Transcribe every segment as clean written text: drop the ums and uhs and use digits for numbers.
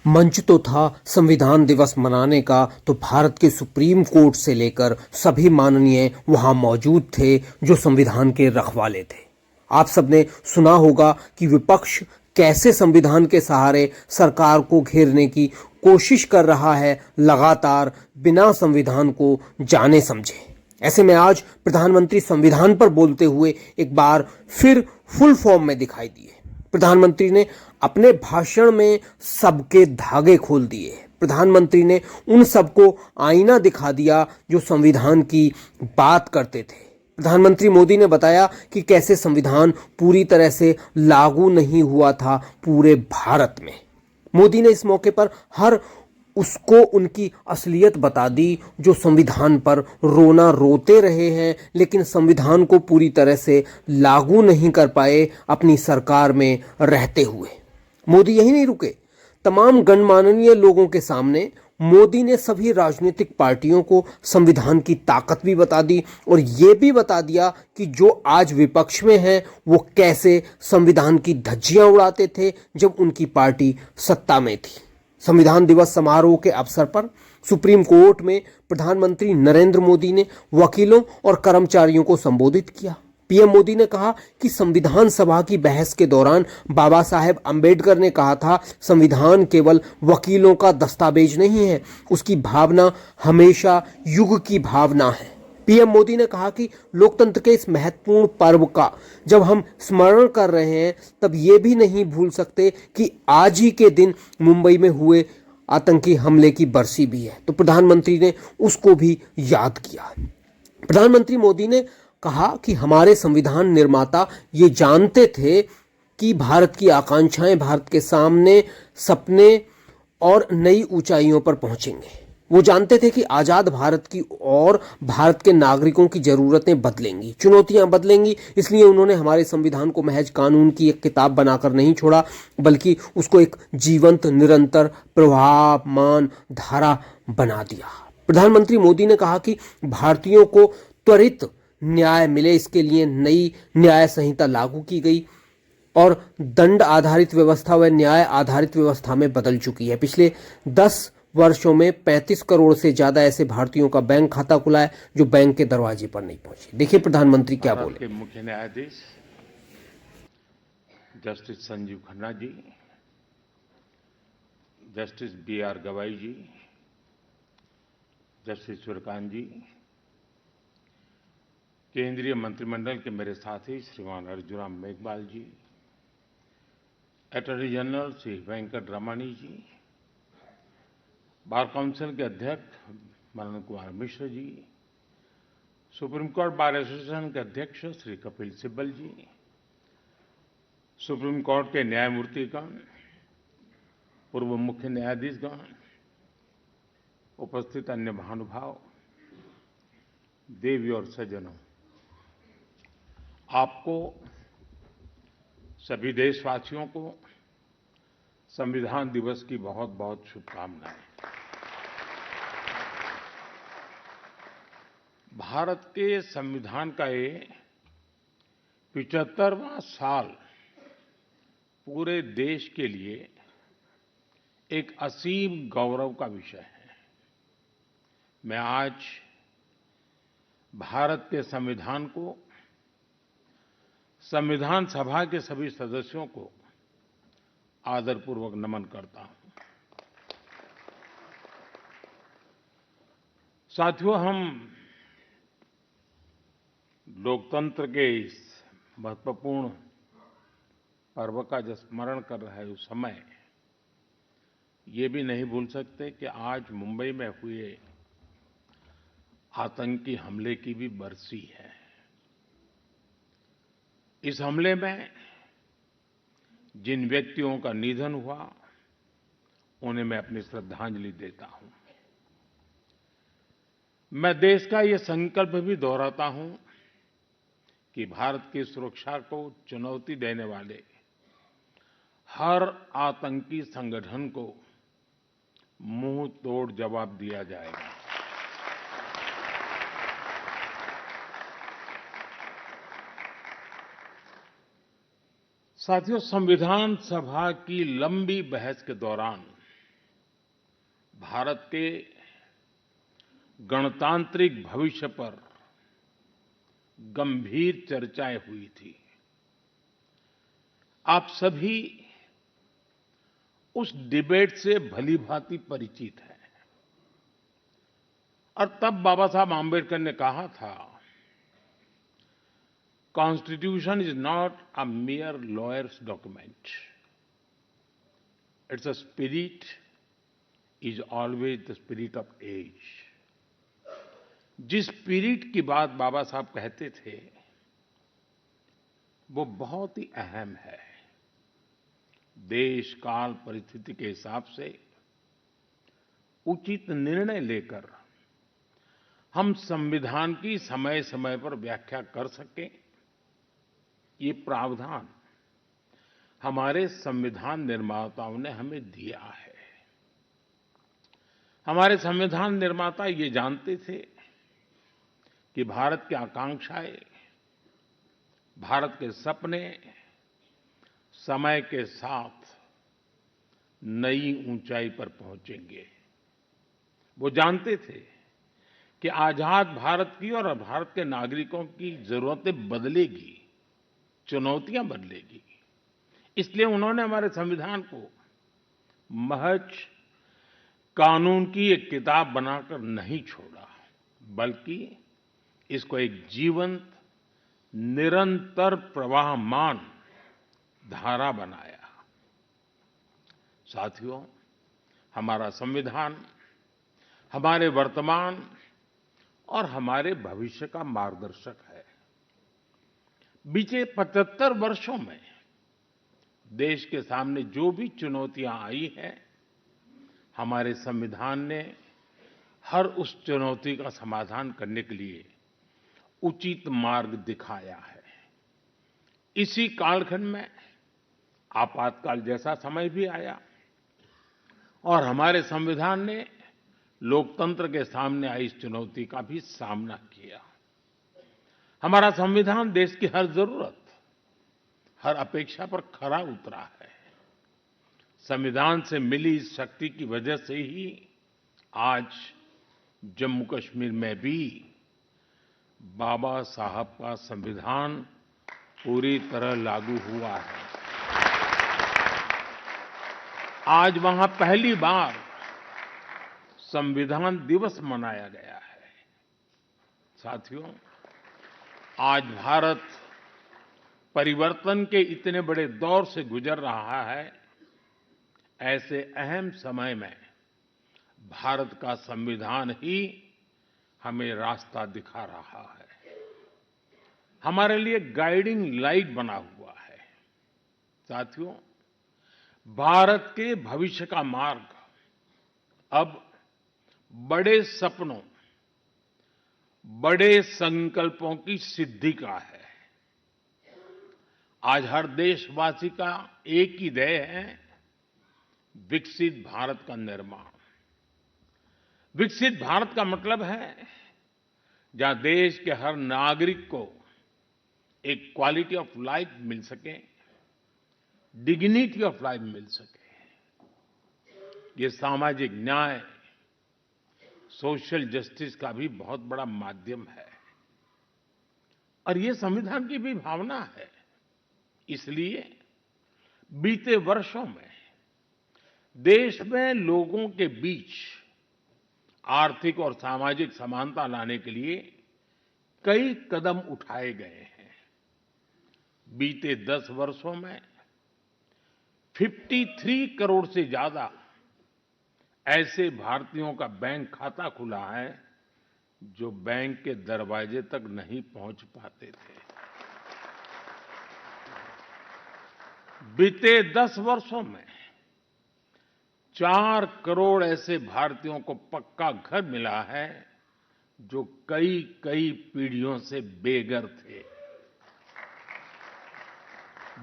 मंच तो था संविधान दिवस मनाने का, तो भारत के सुप्रीम कोर्ट से लेकर सभी माननीय वहां मौजूद थे जो संविधान के रखवाले थे। आप सबने सुना होगा कि विपक्ष कैसे संविधान के सहारे सरकार को घेरने की कोशिश कर रहा है, लगातार बिना संविधान को जाने समझे। ऐसे में आज प्रधानमंत्री संविधान पर बोलते हुए एक बार फिर फुल फॉर्म में दिखाई दिए। प्रधानमंत्री ने अपने भाषण में सबके धागे खोल दिए। प्रधानमंत्री ने उन सबको आईना दिखा दिया जो संविधान की बात करते थे। प्रधानमंत्री मोदी ने बताया कि कैसे संविधान पूरी तरह से लागू नहीं हुआ था पूरे भारत में। मोदी ने इस मौके पर हर उसको उनकी असलियत बता दी जो संविधान पर रोना रोते रहे हैं, लेकिन संविधान को पूरी तरह से लागू नहीं कर पाए अपनी सरकार में रहते हुए। मोदी यही नहीं रुके। तमाम गणमाननीय लोगों के सामने मोदी ने सभी राजनीतिक पार्टियों को संविधान की ताकत भी बता दी और ये भी बता दिया कि जो आज विपक्ष में हैं वो कैसे संविधान की धज्जियां उड़ाते थे जब उनकी पार्टी सत्ता में थी। संविधान दिवस समारोह के अवसर पर सुप्रीम कोर्ट में प्रधानमंत्री नरेंद्र मोदी ने वकीलों और कर्मचारियों को संबोधित किया। पीएम मोदी ने कहा कि संविधान सभा की बहस के दौरान बाबा साहेब अंबेडकर ने कहा था, संविधान केवल वकीलों का दस्तावेज नहीं है, उसकी भावना हमेशा युग की भावना है। पीएम मोदी ने कहा कि लोकतंत्र के इस महत्वपूर्ण पर्व का जब हम स्मरण कर रहे हैं, तब ये भी नहीं भूल सकते कि आज ही के दिन मुंबई में हुए आतंकी हमले की बरसी भी है। तो प्रधानमंत्री ने उसको भी याद किया। प्रधानमंत्री मोदी ने कहा कि हमारे संविधान निर्माता ये जानते थे कि भारत की आकांक्षाएं, भारत के सामने सपने और नई ऊंचाइयों पर पहुंचेंगे। वो जानते थे कि आजाद भारत की और भारत के नागरिकों की जरूरतें बदलेंगी, चुनौतियां बदलेंगी। इसलिए उन्होंने हमारे संविधान को महज कानून की एक किताब बनाकर नहीं छोड़ा, बल्कि उसको एक जीवंत, निरंतर, प्रवाहमान धारा बना दिया। प्रधानमंत्री मोदी ने कहा कि भारतीयों को त्वरित न्याय मिले, इसके लिए नई न्याय संहिता लागू की गई और दंड आधारित व्यवस्था व न्याय आधारित व्यवस्था में बदल चुकी है। पिछले 10 वर्षों में 35 करोड़ से ज्यादा ऐसे भारतीयों का बैंक खाता खुला है जो बैंक के दरवाजे पर नहीं पहुंचे। देखिए प्रधानमंत्री क्या बोले। के मुख्य न्यायाधीश justice Sanjeev Khanna ji, justice BR गवाई जी, जस्टिस सूर्यकांत जी, केंद्रीय मंत्रिमंडल के मेरे साथी श्रीमान अर्जुन मेघवाल जी, अटॉर्नी जनरल श्री वेंकट रमणी जी, बार काउंसिल के अध्यक्ष Manan Kumar Mishra ji, supreme court bar association के अध्यक्ष श्री कपिल सिब्बल जी, सुप्रीम कोर्ट के न्यायमूर्तिगण, पूर्व मुख्य न्यायाधीशगण, उपस्थित अन्य महानुभाव, देवी और सज्जनों, आपको सभी देशवासियों को संविधान दिवस की बहुत बहुत शुभकामनाएं। भारत के संविधान का ये 75वां साल पूरे देश के लिए एक असीम गौरव का विषय है। मैं आज भारत के संविधान को, संविधान सभा के सभी सदस्यों को आदरपूर्वक नमन करता हूं। साथियों, हम लोकतंत्र के इस महत्वपूर्ण पर्व का जब स्मरण कर रहे हैं उस समय ये भी नहीं भूल सकते कि आज मुंबई में हुए आतंकी हमले की भी बरसी है। इस हमले में जिन व्यक्तियों का निधन हुआ उन्हें मैं अपनी श्रद्धांजलि देता हूं। मैं देश का ये संकल्प भी दोहराता हूं कि भारत की सुरक्षा को चुनौती देने वाले हर आतंकी संगठन को मुंह तोड़ जवाब दिया जाएगा। साथियों, संविधान सभा की लंबी बहस के दौरान भारत के गणतांत्रिक भविष्य पर गंभीर चर्चाएं हुई थी। आप सभी उस डिबेट से भलीभांति परिचित हैं और तब बाबा साहब आम्बेडकर ने कहा था, constitution is not a mere lawyer's document. Its a spirit is always the spirit of age. जिस स्पिरिट की बात बाबा साहब कहते थे वो बहुत ही अहम है। देश काल परिस्थिति के हिसाब से उचित निर्णय लेकर हम संविधान की समय समय पर व्याख्या कर सकें, ये प्रावधान हमारे संविधान निर्माताओं ने हमें दिया है। हमारे संविधान निर्माता ये जानते थे कि भारत की आकांक्षाएं, भारत के सपने समय के साथ नई ऊंचाई पर पहुंचेंगे। वो जानते थे कि आजाद भारत की और भारत के नागरिकों की जरूरतें बदलेगी, चुनौतियां बदलेगी। इसलिए उन्होंने हमारे संविधान को महज कानून की एक किताब बनाकर नहीं छोड़ा, बल्कि इसको एक जीवंत, निरंतर प्रवाहमान धारा बनाया। साथियों, हमारा संविधान हमारे वर्तमान और हमारे भविष्य का मार्गदर्शक है। बीते 75 वर्षों में देश के सामने जो भी चुनौतियां आई हैं, हमारे संविधान ने हर उस चुनौती का समाधान करने के लिए उचित मार्ग दिखाया है। इसी कालखंड में आपातकाल जैसा समय भी आया और हमारे संविधान ने लोकतंत्र के सामने आई इस चुनौती का भी सामना किया। हमारा संविधान देश की हर जरूरत, हर अपेक्षा पर खरा उतरा है। संविधान से मिली इस शक्ति की वजह से ही आज जम्मू कश्मीर में भी बाबा साहब का संविधान पूरी तरह लागू हुआ है। आज वहां पहली बार संविधान दिवस मनाया गया है। साथियों, आज भारत परिवर्तन के इतने बड़े दौर से गुजर रहा है। ऐसे अहम समय में भारत का संविधान ही हमें रास्ता दिखा रहा है, हमारे लिए गाइडिंग लाइट बना हुआ है। साथियों, भारत के भविष्य का मार्ग अब बड़े सपनों, बड़े संकल्पों की सिद्धि का है। आज हर देशवासी का एक ही ध्येय है, विकसित भारत का निर्माण। विकसित भारत का मतलब है जहां देश के हर नागरिक को एक क्वालिटी ऑफ लाइफ मिल सके, डिग्निटी ऑफ लाइफ मिल सके। ये सामाजिक न्याय, सोशल जस्टिस का भी बहुत बड़ा माध्यम है और ये संविधान की भी भावना है। इसलिए बीते वर्षों में देश में लोगों के बीच आर्थिक और सामाजिक समानता लाने के लिए कई कदम उठाए गए हैं। बीते 10 वर्षों में 53 करोड़ से ज्यादा ऐसे भारतीयों का बैंक खाता खुला है जो बैंक के दरवाजे तक नहीं पहुंच पाते थे। बीते 10 वर्षों में 4 करोड़ ऐसे भारतीयों को पक्का घर मिला है जो कई कई पीढ़ियों से बेघर थे।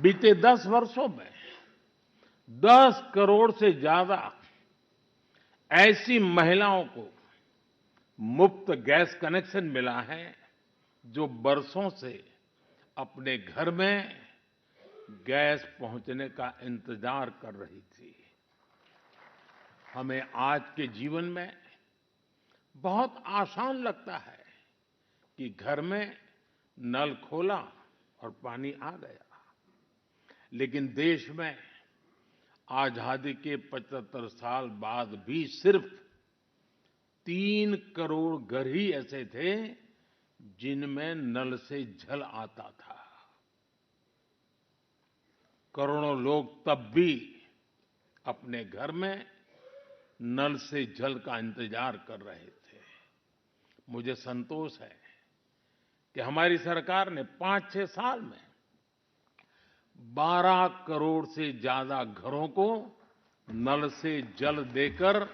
बीते 10 वर्षों में 10 करोड़ से ज्यादा ऐसी महिलाओं को मुफ्त गैस कनेक्शन मिला है जो बरसों से अपने घर में गैस पहुंचने का इंतजार कर रही थी। हमें आज के जीवन में बहुत आसान लगता है कि घर में नल खोला और पानी आ गया, लेकिन देश में आजादी के 75 साल बाद भी सिर्फ 3 करोड़ घर ही ऐसे थे जिनमें नल से जल आता था। करोड़ों लोग तब भी अपने घर में नल से जल का इंतजार कर रहे थे। मुझे संतोष है कि हमारी सरकार ने 5-6 साल में 12 करोड़ से ज्यादा घरों को नल से जल देकर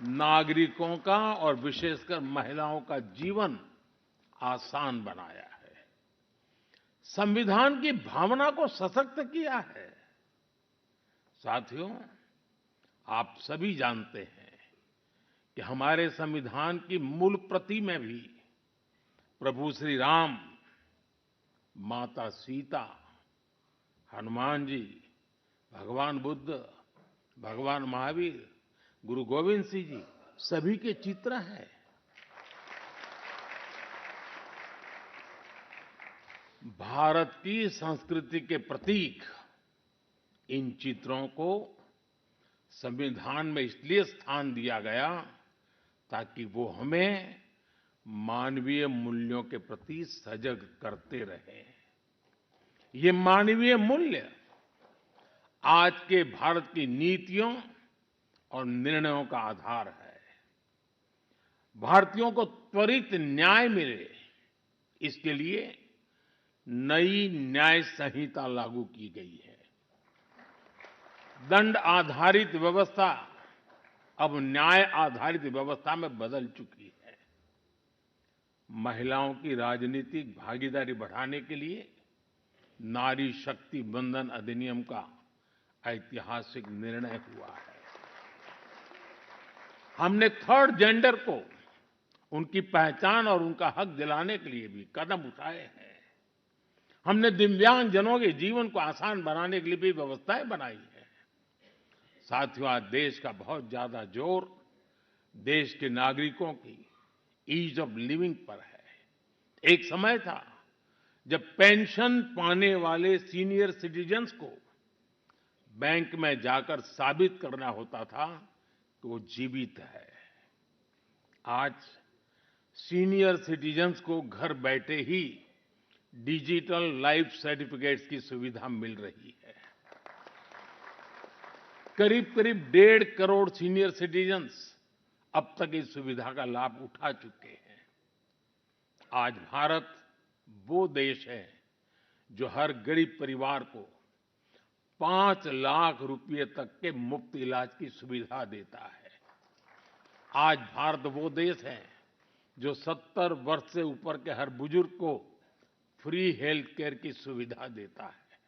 नागरिकों का और विशेषकर महिलाओं का जीवन आसान बनाया है, संविधान की भावना को सशक्त किया है। साथियों, आप सभी जानते हैं कि हमारे संविधान की मूल प्रति में भी प्रभु श्री राम, माता सीता, हनुमान जी, भगवान बुद्ध, भगवान महावीर, गुरु गोविंद सिंह जी सभी के चित्र हैं। भारत की संस्कृति के प्रतीक इन चित्रों को संविधान में इसलिए स्थान दिया गया ताकि वो हमें मानवीय मूल्यों के प्रति सजग करते रहे। ये मानवीय मूल्य आज के भारत की नीतियों और निर्णयों का आधार है। भारतीयों को त्वरित न्याय मिले, इसके लिए नई न्याय संहिता लागू की गई है। दंड आधारित व्यवस्था अब न्याय आधारित व्यवस्था में बदल चुकी है। महिलाओं की राजनीतिक भागीदारी बढ़ाने के लिए नारी शक्ति बंधन अधिनियम का ऐतिहासिक निर्णय हुआ है। हमने थर्ड जेंडर को उनकी पहचान और उनका हक दिलाने के लिए भी कदम उठाए हैं। हमने दिव्यांगजनों के जीवन को आसान बनाने के लिए भी व्यवस्थाएं बनाई हैं। साथियों, आज देश का बहुत ज्यादा जोर देश के नागरिकों की ईज ऑफ लिविंग पर है। एक समय था जब पेंशन पाने वाले सीनियर सिटीजन्स को बैंक में जाकर साबित करना होता था कि वो जीवित है। आज सीनियर सिटीजन्स को घर बैठे ही डिजिटल लाइफ सर्टिफिकेट्स की सुविधा मिल रही है। करीब-करीब 1.5 करोड़ सीनियर सिटीजन्स अब तक इस सुविधा का लाभ उठा चुके हैं। आज भारत वो देश है जो हर गरीब परिवार को 5 लाख रुपए तक के मुफ्त इलाज की सुविधा देता है। आज भारत वो देश है जो 70 वर्ष से ऊपर के हर बुजुर्ग को फ्री हेल्थ केयर की सुविधा देता है।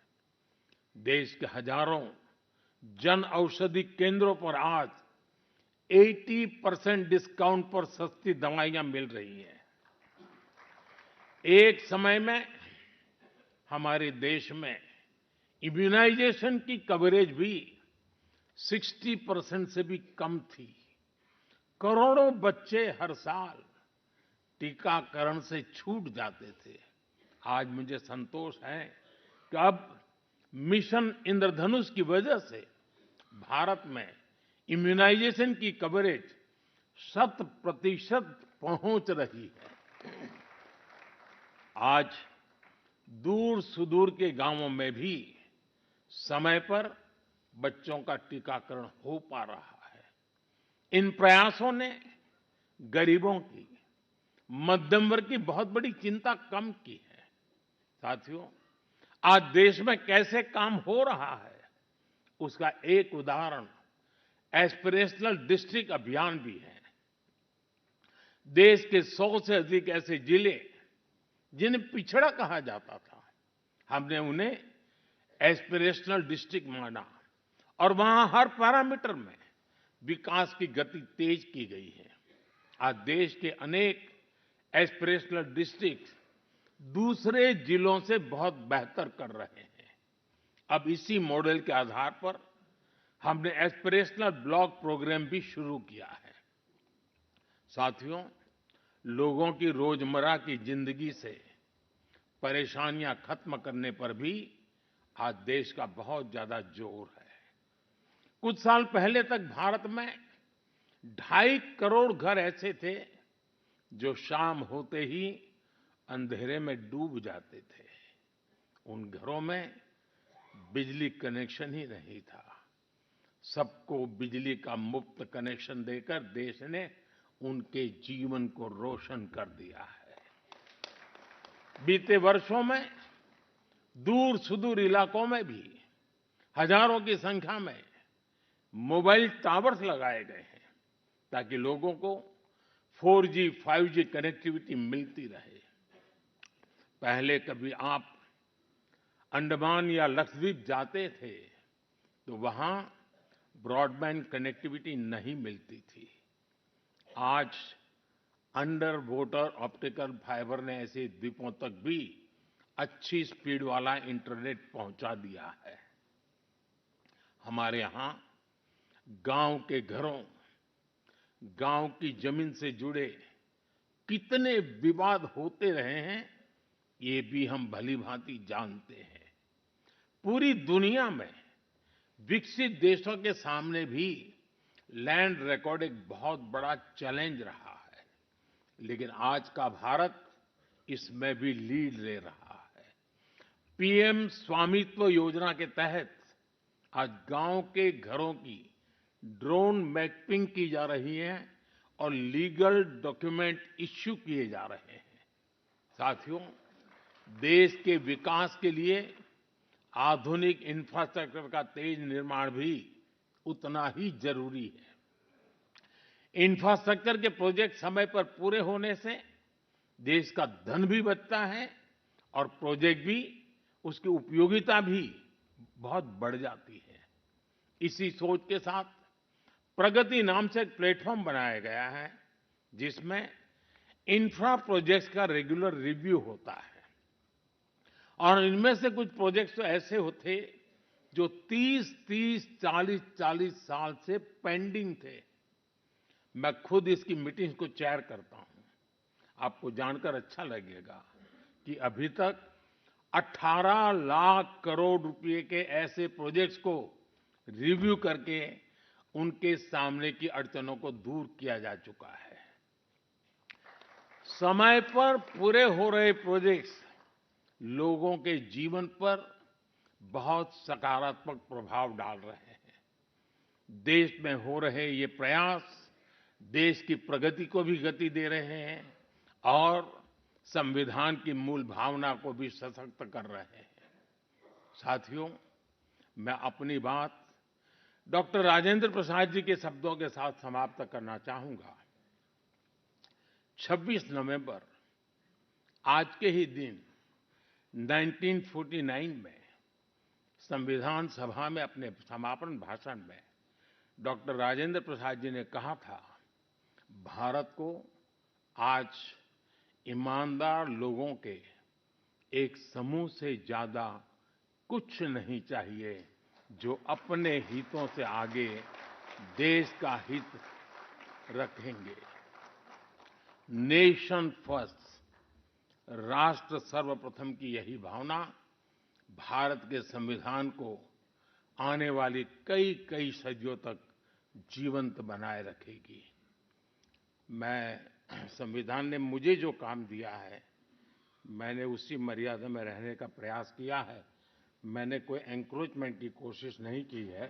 देश के हजारों जन औषधि केंद्रों पर आज 80% डिस्काउंट पर सस्ती दवाइयां मिल रही हैं। एक समय में हमारे देश में इम्यूनाइजेशन की कवरेज भी 60% से भी कम थी। करोड़ों बच्चे हर साल टीकाकरण से छूट जाते थे। आज मुझे संतोष है कि अब मिशन इंद्रधनुष की वजह से भारत में इम्यूनाइजेशन की कवरेज 100% पहुंच रही है। आज दूर सुदूर के गांवों में भी समय पर बच्चों का टीकाकरण हो पा रहा है। इन प्रयासों ने गरीबों की, मध्यम वर्ग की बहुत बड़ी चिंता कम की है। साथियों, आज देश में कैसे काम हो रहा है उसका एक उदाहरण एस्पिरेशनल डिस्ट्रिक्ट अभियान भी है। देश के 100 से अधिक ऐसे जिले जिन्हें पिछड़ा कहा जाता था, हमने उन्हें एस्पिरेशनल डिस्ट्रिक्ट माना और वहां हर पैरामीटर में विकास की गति तेज की गई है। आज देश के अनेक एस्पिरेशनल डिस्ट्रिक्ट दूसरे जिलों से बहुत बेहतर कर रहे हैं। अब इसी मॉडल के आधार पर हमने एस्पिरेशनल ब्लॉक प्रोग्राम भी शुरू किया है। साथियों, लोगों की रोजमर्रा की जिंदगी से परेशानियां खत्म करने पर भी आज देश का बहुत ज्यादा जोर है। कुछ साल पहले तक भारत में 2.5 करोड़ घर ऐसे थे जो शाम होते ही अंधेरे में डूब जाते थे। उन घरों में बिजली कनेक्शन ही नहीं था। सबको बिजली का मुफ्त कनेक्शन देकर देश ने उनके जीवन को रोशन कर दिया है। बीते वर्षों में दूर सुदूर इलाकों में भी हजारों की संख्या में मोबाइल टावर्स लगाए गए हैं ताकि लोगों को 4G, 5G कनेक्टिविटी मिलती रहे। पहले कभी आप अंडमान या लक्षद्वीप जाते थे तो वहां ब्रॉडबैंड कनेक्टिविटी नहीं मिलती थी। आज अंडर वाटर ऑप्टिकल फाइबर ने ऐसे द्वीपों तक भी अच्छी स्पीड वाला इंटरनेट पहुंचा दिया है। हमारे यहां गांव के घरों, गांव की जमीन से जुड़े कितने विवाद होते रहे हैं, ये भी हम भली-भांति जानते हैं। पूरी दुनिया में विकसित देशों के सामने भी लैंड रिकॉर्ड एक बहुत बड़ा चैलेंज रहा है, लेकिन आज का भारत इसमें भी लीड ले रहा है। पीएम स्वामित्व योजना के तहत आज गांव के घरों की ड्रोन मैपिंग की जा रही है और लीगल डॉक्यूमेंट इश्यू किए जा रहे हैं। साथियों, देश के विकास के लिए आधुनिक इंफ्रास्ट्रक्चर का तेज निर्माण भी उतना ही जरूरी है। इंफ्रास्ट्रक्चर के प्रोजेक्ट समय पर पूरे होने से देश का धन भी बचता है और प्रोजेक्ट भी, उसकी उपयोगिता भी बहुत बढ़ जाती है। इसी सोच के साथ प्रगति नाम से एक प्लेटफॉर्म बनाया गया है जिसमें इंफ्रा प्रोजेक्ट्स का रेगुलर रिव्यू होता है और इनमें से कुछ प्रोजेक्ट्स तो ऐसे होते जो 30-30, 40-40 साल से पेंडिंग थे। मैं खुद इसकी मीटिंग्स को चेयर करता हूं। आपको जानकर अच्छा लगेगा कि अभी तक 18 लाख करोड़ रुपए के ऐसे प्रोजेक्ट्स को रिव्यू करके उनके सामने की अड़चनों को दूर किया जा चुका है। समय पर पूरे हो रहे प्रोजेक्ट्स लोगों के जीवन पर बहुत सकारात्मक प्रभाव डाल रहे हैं। देश में हो रहे ये प्रयास देश की प्रगति को भी गति दे रहे हैं और संविधान की मूल भावना को भी सशक्त कर रहे हैं। साथियों, मैं अपनी बात डॉक्टर राजेंद्र प्रसाद जी के शब्दों के साथ समाप्त करना चाहूंगा। 26 नवंबर, आज के ही दिन 1949 में संविधान सभा में अपने समापन भाषण में डॉक्टर राजेंद्र प्रसाद जी ने कहा था, भारत को आज ईमानदार लोगों के एक समूह से ज्यादा कुछ नहीं चाहिए जो अपने हितों से आगे देश का हित रखेंगे। नेशन फर्स्ट, राष्ट्र सर्वप्रथम की यही भावना भारत के संविधान को आने वाली कई कई सदियों तक जीवंत बनाए रखेगी। संविधान ने मुझे जो काम दिया है, मैंने उसी मर्यादा में रहने का प्रयास किया है। मैंने कोई एनक्रोचमेंट की कोशिश नहीं की है,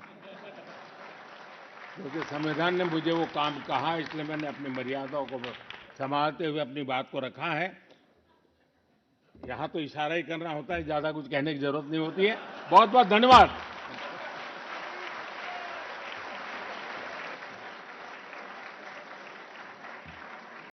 क्योंकि संविधान ने मुझे वो काम कहा, इसलिए मैंने अपनी मर्यादाओं को संभालते हुए अपनी बात को रखा है। यहाँ तो इशारा ही करना होता है, ज्यादा कुछ कहने की जरूरत नहीं होती है। बहुत बहुत धन्यवाद।